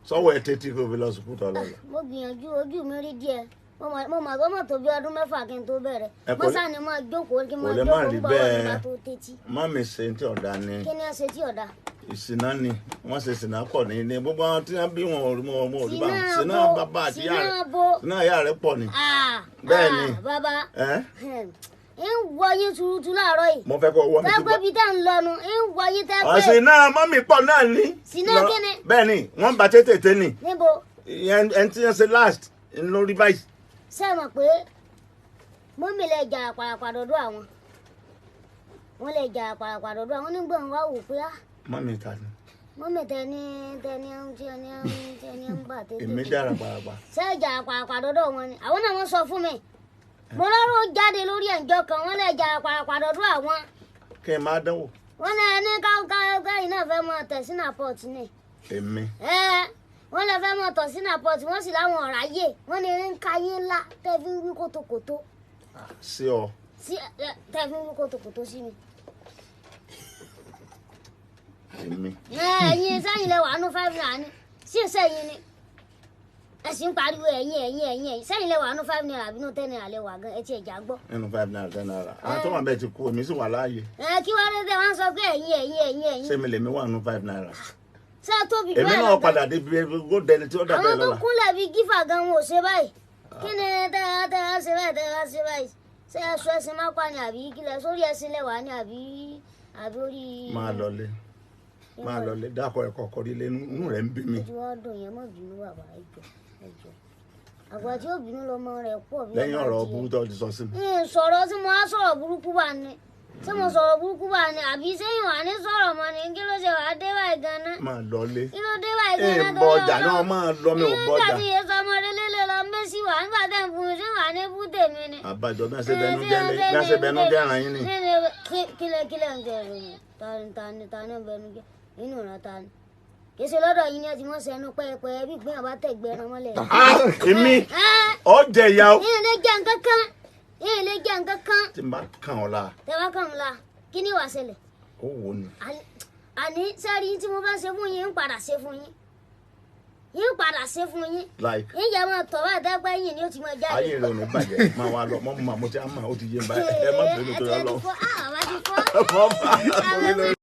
sọ́wọ́ ẹ tètè kó fi lọ sùkúù tọ́ lọ́la. mo gbìyànjú ojú mi rí díẹ̀ mo mà gbọ́ mọ̀ tó bí ọdún mẹ́fà kí n tó bẹ̀rẹ̀ mo sá ni mo jókòó kí n máa jókòó ń bọ̀ nígbà tó tẹ́tí. má mi ṣe tí ọ̀dà ni. kí ni a ṣe tí ọ̀dà. ìsìná ni wọ́n ṣe ìsìná pọ̀ ní gbogbo àwọn tí wọ́n bí wọn ò rí bá ìsìná bàbá àti ìyá rẹ̀ ìsìná ìyá rẹ̀ pọ̀ ni. bẹ́ẹ̀ ni. bàbá ń wọ yín tuurutu láàárọ̀ yìí. mo fẹ́ kó wọ́n mi ti gbọ́. tẹ́gbẹ́ bíi tá ń lọnu ń wọ yín tẹ́gbẹ́. ọ̀sìn náà mọ́mì pọ̀ náà ní. sínú kíni. bẹ́ẹ̀ ni wọ́n bá tètè ní. níbo. ẹni tí wọ́n ṣe last lórí báyìí. ṣé ẹ mọ̀ pé mọ́mì lè jà àpàràpàdọ́dọ́ àwọn wọ́n lè jà àpàràpàdọ́dọ́ àwọn nígbà wọn wá wò pé á. mọ́mì ta ni. mọ́mì tẹni ń bà tètè. èmi dára pàràpà. ṣé ẹ jà àpàràpàdọ́dọ́ wọn ni àwọn náà wọ́n sọ fún mi mo lọ́rọ̀ jáde lórí ẹ̀ǹjọ́ kan wọ́n lè jà àpàràpàdọ́dọ́ àwọn. kẹ́ ẹ máa dánwò. wọ́n lè ní káyìn náà fẹ́ mọ tẹ̀sínà pọ̀tì ni. èmi. wọ́n lè fẹ́ mọ tẹ̀sínà pọ̀tì wọ́n sì láwọn ọ̀rá yè wọ́n ní ń ka yín ńlá tẹ́fí ń wí kótókótó. sí ọ. sí tẹ́fí ń wí kótókótó sí mi. èmi. ẹ̀yin sẹ́yìn lẹ wà nù 5 naira ni sí sẹ́yìn ni ẹ̀sìn pariwo ẹ̀yin sẹ́yìn lẹ wà nù 5 naira àbínú 10 naira lẹ wà gan ẹ ti ẹ̀jà gbọ́. nínú 5 naira 10 naira àwọn tó wà bẹ́ẹ̀ ti kú èmi sì wà láàyè. kí wọ́n rí bẹ́ẹ̀ wọ́n sọ pé ẹ̀yin. ṣé mi lèmi wà nù 5 naira. ṣé tóbi bẹ́ẹ̀ èmi náà padà dé bí ó dẹni tí ó dà bẹ́ẹ̀ lọ́la. àwọn tó kúnlẹ̀ bíi gífà gan wọn ò ṣe báyìí kí ni tẹ́ ṣe báyìí ṣé ẹṣọ ẹṣin má pa ni àbí kílẹ̀ sórí ẹṣin lẹ́wà ni àbí orí. máa lọlé dákọ̀ ẹ̀kọ́ kọ́rí lé inú rẹ̀ ń bí mi. ojú wa dùn yẹn mọ̀ bínú bàbá ẹjọ́ àgbà tí ó bínú lọmọ rẹ̀ pọ̀ bí. lẹ́yìn ọ̀rọ̀ burúkú tó ti sọ sí mi. sọ̀rọ̀ tí mo á sọ̀rọ̀ burúkú bá ní tí mo sọ̀rọ̀ burúkú bá ní àbí sẹ́yìn wà ní sọ̀rọ̀ mọ́ ni kí ló ṣe wà á dé báyìí gan-an. máa lọlé. kí ló dé báyìí gan-an tó yọ ọjà náà máa lọ mi ò bọjà. nígbà tí iye sọmọ relé lọ mẹ́sì wà nígbà tẹ̀ ń fún un ṣé wà ní bú tèmi ni. àbájọ bí wọ́n ṣe bẹnu jẹ́ ara yín ni. kílẹ̀ ń jẹ ìròyìn tani ń bẹnu jẹ nínú ìran tani kèsì lọ́dọ̀ yìí ni ẹ ti mọ̀ sẹ́nu pẹ́ẹ́pẹ́ bí ìpín àbá tẹ̀gbẹ́ ẹran mọ́lẹ̀. èmi ọ jẹ ìyá o. yìí lè jẹ nǹkan kan. tí n bá kàn ọ́ la. tẹ bá kàn ọ́ la kí ni wàá ṣẹlẹ̀. ó wò ni. àní sẹ́rí tí mo bá ṣe fún yín ń padà ṣe fún yín. like. yín jẹ́ mọ́ tọ́ bá dẹ́gbẹ́ yìí ni ó ti mọ jáde. ayé rẹ̀ ò ní bàjẹ́ máa wá lọ mọ́ mo ti á mà ó ti yé báyìí ẹ má bẹ̀rù tó yọ lọ. ẹ ti fọ́